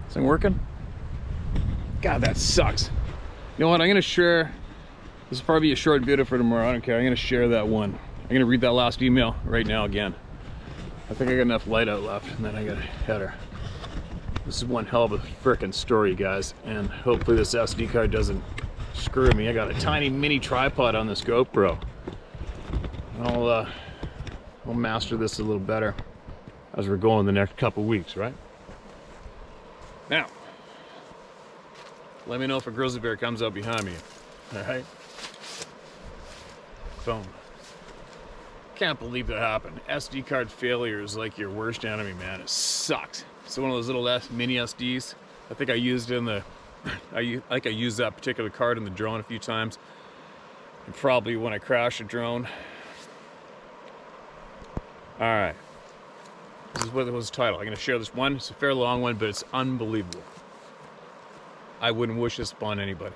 This thing working? God, that sucks. You know what? I'm gonna share. This will probably be a short video for tomorrow. I don't care. I'm gonna share that one. I'm gonna read that last email right now again. I think I got enough light out left, and then I gotta head her. This is one hell of a frickin' story, guys, and hopefully this SD card doesn't screw me. I got a tiny mini tripod on this GoPro. I'll master this a little better as we're going the next couple weeks, right? Now, let me know if a grizzly bear comes up behind me. All right? Boom. Can't believe that happened. SD card failure is like your worst enemy, man. It sucks. It's one of those little mini SDs. I think I used in the, I used that particular card in the drone a few times. And probably when I crashed a drone. All right. This is what it was titled. I'm gonna share this one. It's a fairly long one, but it's unbelievable. I wouldn't wish this upon anybody.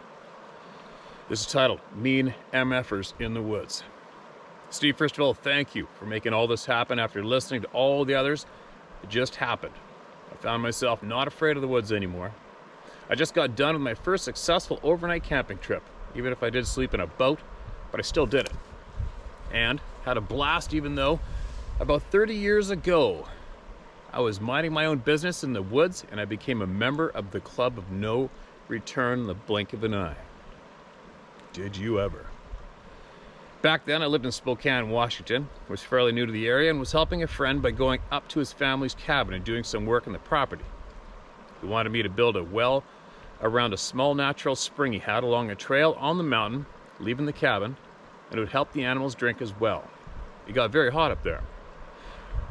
This is titled, Mean MFers in the Woods. Steve, first of all, thank you for making all this happen after listening to all the others. It just happened. I found myself not afraid of the woods anymore. I just got done with my first successful overnight camping trip, even if I did sleep in a boat, but I still did it. And had a blast even though about 30 years ago, I was minding my own business in the woods and I became a member of the Club of No Return in the blink of an eye. Did you ever? Back then, I lived in Spokane, Washington, was fairly new to the area, and was helping a friend by going up to his family's cabin and doing some work on the property. He wanted me to build a well around a small natural spring he had along a trail on the mountain, leaving the cabin, and it would help the animals drink as well. It got very hot up there.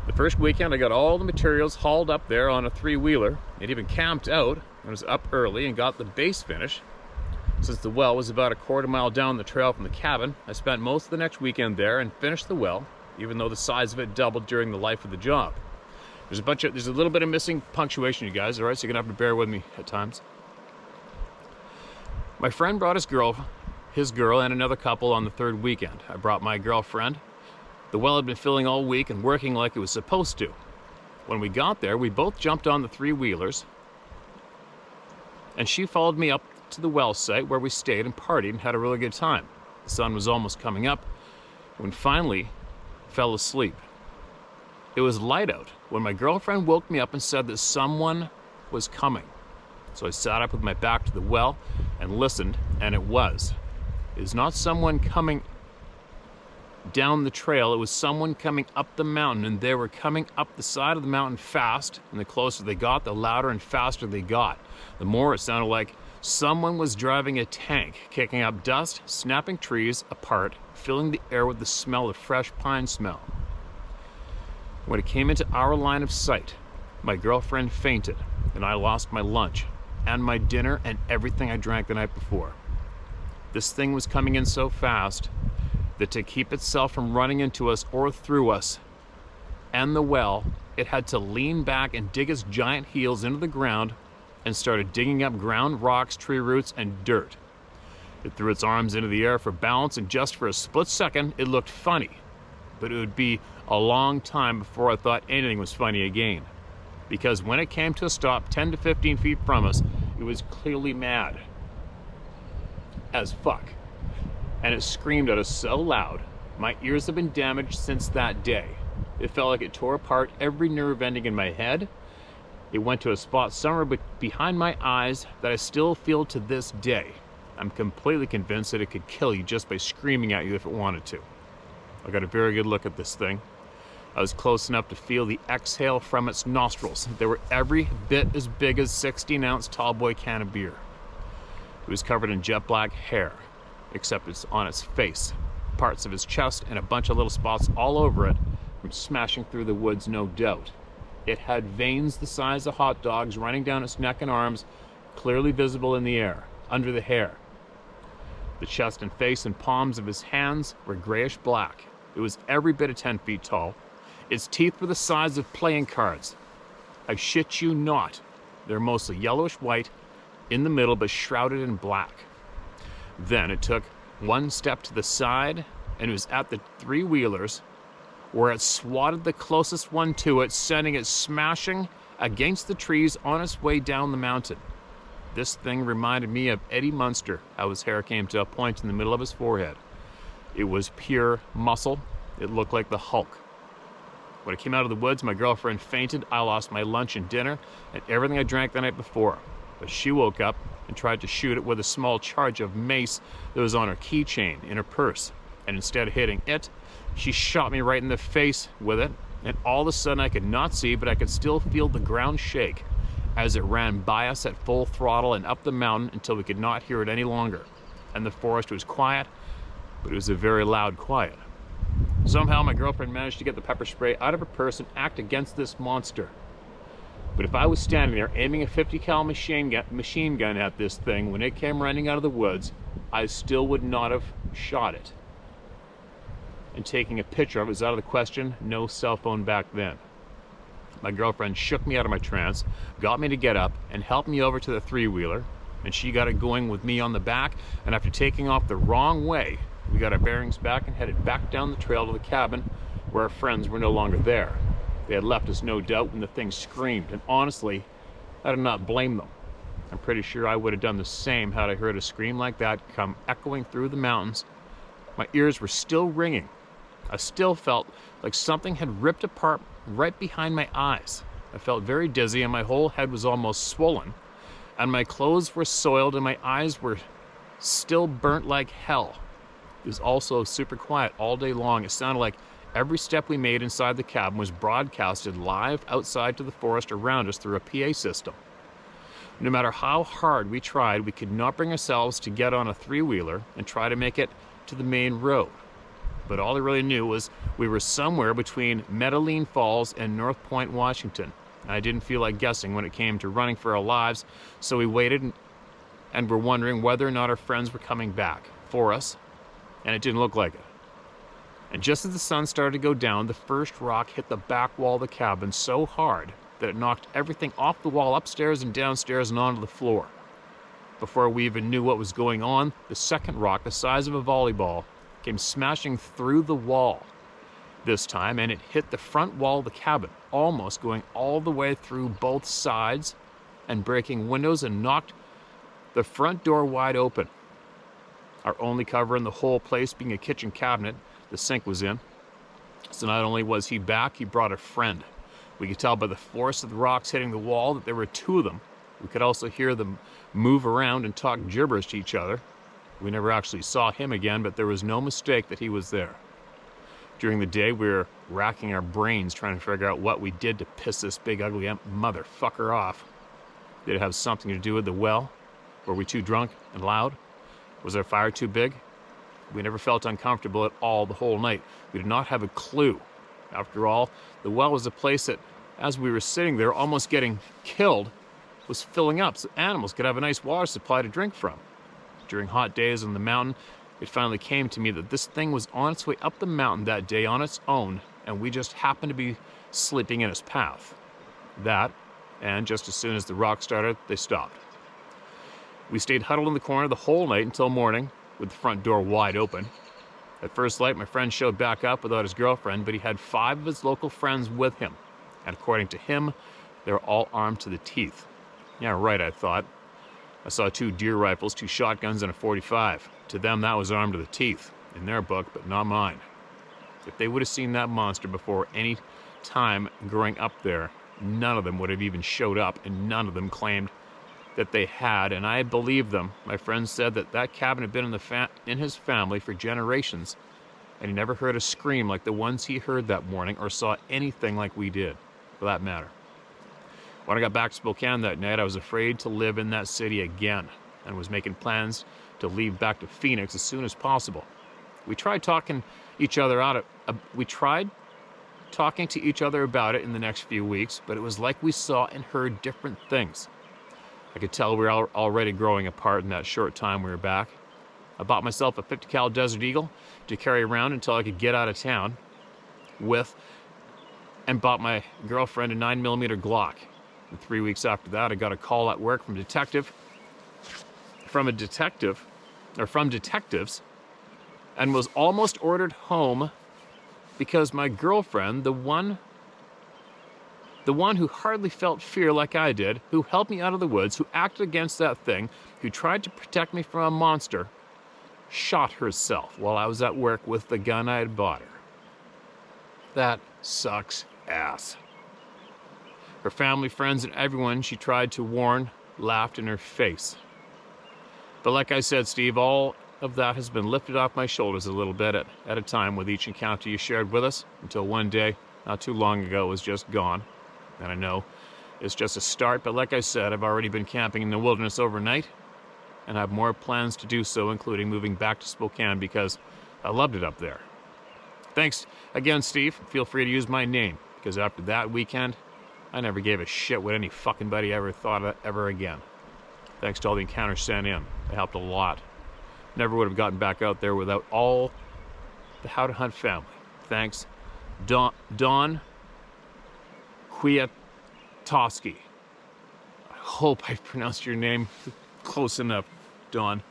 The first weekend, I got all the materials hauled up there on a three-wheeler, and even camped out, and was up early and got the base finished. Since the well was about a quarter mile down the trail from the cabin, I spent most of the next weekend there and finished the well, even though the size of it doubled during the life of the job. There's a little bit of missing punctuation, you guys, all right? So you're gonna have to bear with me at times. My friend brought his girl, and another couple on the third weekend. I brought my girlfriend. The well had been filling all week and working like it was supposed to. When we got there, we both jumped on the three-wheelers, and she followed me up to the well site where we stayed and partied and had a really good time. The sun was almost coming up when finally fell asleep. It was light out when my girlfriend woke me up and said that someone was coming. So I sat up with my back to the well and listened, and it was. It was not someone coming down the trail, it was someone coming up the mountain, and they were coming up the side of the mountain fast, and the closer they got, the louder and faster they got. The more it sounded like someone was driving a tank, kicking up dust, snapping trees apart, filling the air with the smell of fresh pine smell. When it came into our line of sight, my girlfriend fainted, and I lost my lunch, and my dinner, and everything I drank the night before. This thing was coming in so fast that to keep itself from running into us or through us and the well, it had to lean back and dig its giant heels into the ground and started digging up ground, rocks, tree roots, and dirt. It threw its arms into the air for balance, and just for a split second, it looked funny. But it would be a long time before I thought anything was funny again. Because when it came to a stop 10 to 15 feet from us, it was clearly mad as fuck. And it screamed at us so loud, my ears have been damaged since that day. It felt like it tore apart every nerve ending in my head. It went to a spot somewhere behind my eyes that I still feel to this day. I'm completely convinced that it could kill you just by screaming at you if it wanted to. I got a very good look at this thing. I was close enough to feel the exhale from its nostrils. They were every bit as big as 16-ounce tallboy can of beer. It was covered in jet black hair, except it's on its face, parts of its chest, and a bunch of little spots all over it from smashing through the woods, no doubt. It had veins the size of hot dogs running down its neck and arms, clearly visible in the air, under the hair. The chest and face and palms of his hands were grayish black. It was every bit of 10 feet tall. Its teeth were the size of playing cards. I shit you not. They're mostly yellowish white in the middle, but shrouded in black. Then it took one step to the side, and it was at the three-wheelers, where it swatted the closest one to it, sending it smashing against the trees on its way down the mountain. This thing reminded me of Eddie Munster, how his hair came to a point in the middle of his forehead. It was pure muscle. It looked like the Hulk. When I came out of the woods, my girlfriend fainted. I lost my lunch and dinner and everything I drank the night before. But she woke up and tried to shoot it with a small charge of mace that was on her keychain in her purse. And instead of hitting it, she shot me right in the face with it. And all of a sudden I could not see, but I could still feel the ground shake as it ran by us at full throttle and up the mountain until we could not hear it any longer. And the forest was quiet, but it was a very loud quiet. Somehow my girlfriend managed to get the pepper spray out of her purse and act against this monster. But if I was standing there aiming a 50 cal machine gun at this thing when it came running out of the woods, I still would not have shot it. And taking a picture of it was out of the question. No cell phone back then. My girlfriend shook me out of my trance, got me to get up, and helped me over to the three-wheeler, and she got it going with me on the back, and after taking off the wrong way, we got our bearings back and headed back down the trail to the cabin where our friends were no longer there. They had left us, no doubt, when the thing screamed, and honestly, I did not blame them. I'm pretty sure I would have done the same had I heard a scream like that come echoing through the mountains. My ears were still ringing. I still felt like something had ripped apart right behind my eyes. I felt very dizzy and my whole head was almost swollen, and my clothes were soiled and my eyes were still burnt like hell. It was also super quiet all day long. It sounded like every step we made inside the cabin was broadcasted live outside to the forest around us through a PA system. No matter how hard we tried, we could not bring ourselves to get on a three-wheeler and try to make it to the main road. But all I really knew was we were somewhere between Medellin Falls and North Point, Washington. I didn't feel like guessing when it came to running for our lives, so we waited and were wondering whether or not our friends were coming back for us, and it didn't look like it. And just as the sun started to go down, the first rock hit the back wall of the cabin so hard that it knocked everything off the wall upstairs and downstairs and onto the floor. Before we even knew what was going on, the second rock, the size of a volleyball, came smashing through the wall this time, and it hit the front wall of the cabin, almost going all the way through both sides and breaking windows, and knocked the front door wide open. Our only cover in the whole place being a kitchen cabinet the sink was in. So not only was he back, he brought a friend. We could tell by the force of the rocks hitting the wall that there were two of them. We could also hear them move around and talk gibberish to each other. We never actually saw him again, but there was no mistake that he was there. During the day, we were racking our brains trying to figure out what we did to piss this big ugly motherfucker off. Did it have something to do with the well? Were we too drunk and loud? Was our fire too big? We never felt uncomfortable at all the whole night. We did not have a clue. After all, the well was a place that, as we were sitting there almost getting killed, was filling up so animals could have a nice water supply to drink from. During hot days on the mountain, it finally came to me that this thing was on its way up the mountain that day on its own, and we just happened to be sleeping in its path. That, and just as soon as the rock started, they stopped. We stayed huddled in the corner the whole night until morning, with the front door wide open. At first light, my friend showed back up without his girlfriend, but he had 5 of his local friends with him, and according to him, they were all armed to the teeth. Yeah, right, I thought. I saw 2 deer rifles, 2 shotguns, and a .45. To them, that was armed to the teeth, in their book, but not mine. If they would have seen that monster before any time growing up there, none of them would have even showed up, and none of them claimed that they had, and I believed them. My friend said that that cabin had been in his family for generations, and he never heard a scream like the ones he heard that morning, or saw anything like we did, for that matter. When I got back to Spokane that night, I was afraid to live in that city again, and was making plans to leave back to Phoenix as soon as possible. We tried talking to each other about it in the next few weeks, but it was like we saw and heard different things. I could tell we were already growing apart in that short time we were back. I bought myself a 50 cal Desert Eagle to carry around until I could get out of town with, and bought my girlfriend a 9mm Glock. And 3 weeks after that, I got a call at work from detectives, and was almost ordered home because my girlfriend, the one the one who hardly felt fear like I did, who helped me out of the woods, who acted against that thing, who tried to protect me from a monster, shot herself while I was at work with the gun I had bought her. That sucks ass. Her family, friends, and everyone she tried to warn laughed in her face. But like I said, Steve, all of that has been lifted off my shoulders a little bit at a time with each encounter you shared with us, until one day, not too long ago, was just gone. And I know it's just a start, but like I said, I've already been camping in the wilderness overnight, and I have more plans to do so, including moving back to Spokane because I loved it up there. Thanks again, Steve. Feel free to use my name, because after that weekend, I never gave a shit what any fucking buddy ever thought of ever again. Thanks to all the encounters sent in. They helped a lot. Never would have gotten back out there without all the How to Hunt family. Thanks, Don Kwiatkowski. I hope I pronounced your name close enough, Don.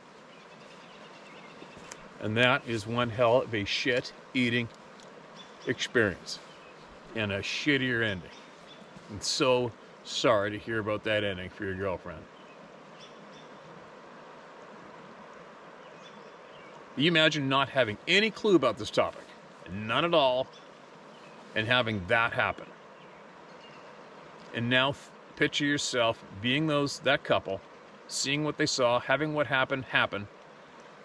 And that is one hell of a shit-eating experience. And a shittier ending. I'm so sorry to hear about that ending for your girlfriend. You imagine not having any clue about this topic, none at all, and having that happen. And now picture yourself being that couple, seeing what they saw, having what happened happen,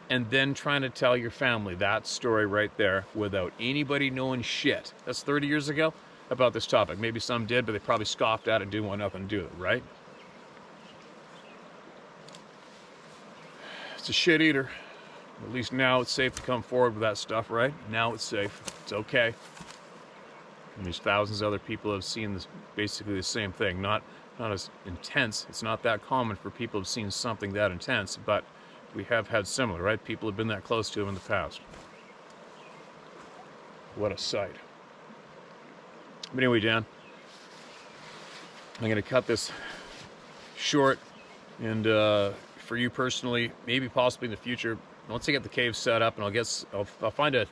and then trying to tell your family that story right there without anybody knowing shit. That's 30 years ago about this topic. Maybe some did, but they probably scoffed at it and didn't want nothing to do with it, right? It's a shit eater. At least now it's safe to come forward with that stuff, right? Now it's safe. It's okay. And there's thousands of other people who have seen this, basically the same thing. Not as intense. It's not that common for people who have seen something that intense, but we have had similar, right? People have been that close to him in the past. What a sight. But anyway, Dan, I'm going to cut this short, and for you personally, maybe possibly in the future, once I get the cave set up, and I'll find a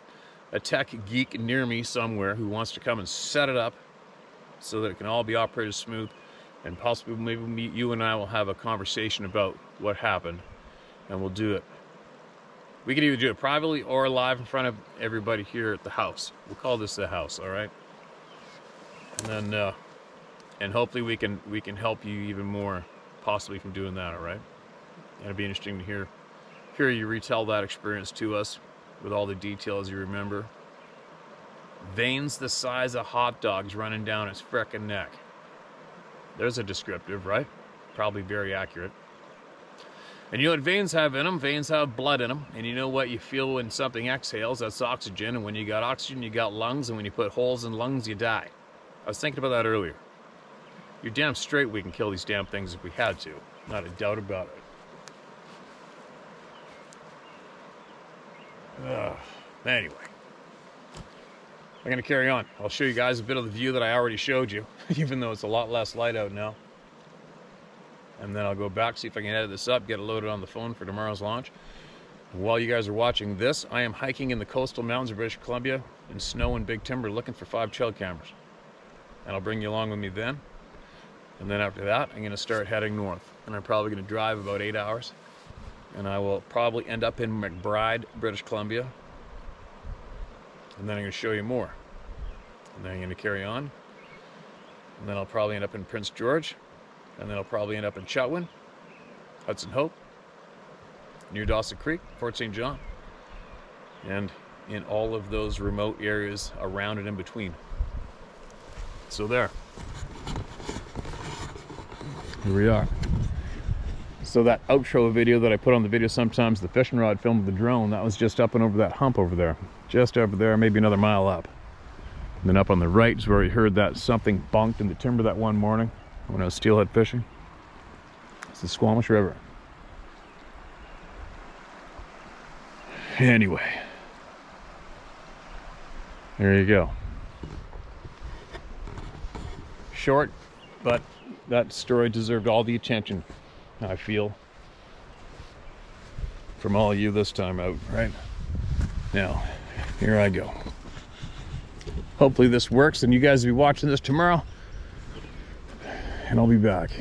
tech geek near me somewhere who wants to come and set it up so that it can all be operated smooth, and possibly maybe you and I will have a conversation about what happened, and we'll do it. We can either do it privately or live in front of everybody here at the house. We'll call this the house, all right? And then, and hopefully we can help you even more, possibly from doing that, all right? And it'd be interesting to hear you retell that experience to us with all the details you remember. Veins the size of hot dogs running down his frickin' neck. There's a descriptive, right? Probably very accurate. And you know what veins have in them? Veins have blood in them. And you know what you feel when something exhales? That's oxygen. And when you got oxygen, you got lungs. And when you put holes in lungs, you die. I was thinking about that earlier. You're damn straight we can kill these damn things if we had to. Not a doubt about it. Anyway, I'm going to carry on. I'll show you guys a bit of the view that I already showed you, even though it's a lot less light out now. And then I'll go back, see if I can edit this up, get it loaded on the phone for tomorrow's launch. And while you guys are watching this, I am hiking in the coastal mountains of British Columbia in snow and big timber looking for 5 trail cameras. And I'll bring you along with me then. And then after that, I'm going to start heading north. And I'm probably going to drive about 8 hours. And I will probably end up in McBride, British Columbia. And then I'm going to show you more. And then I'm going to carry on. And then I'll probably end up in Prince George. And then I'll probably end up in Chetwynd, Hudson Hope, near Dawson Creek, Fort St. John. And in all of those remote areas around and in between. So there. Here we are. So that outro video that I put on the video sometimes, the fishing rod film with the drone, that was just up and over that hump over there. Just over there, maybe another mile up. And then up on the right is where we heard that something bonked in the timber that one morning when I was steelhead fishing. It's the Squamish River. Anyway. There you go. Short, but that story deserved all the attention, I feel, from all of you this time out, right? Now, here I go. Hopefully this works, and you guys will be watching this tomorrow. and I'll be back.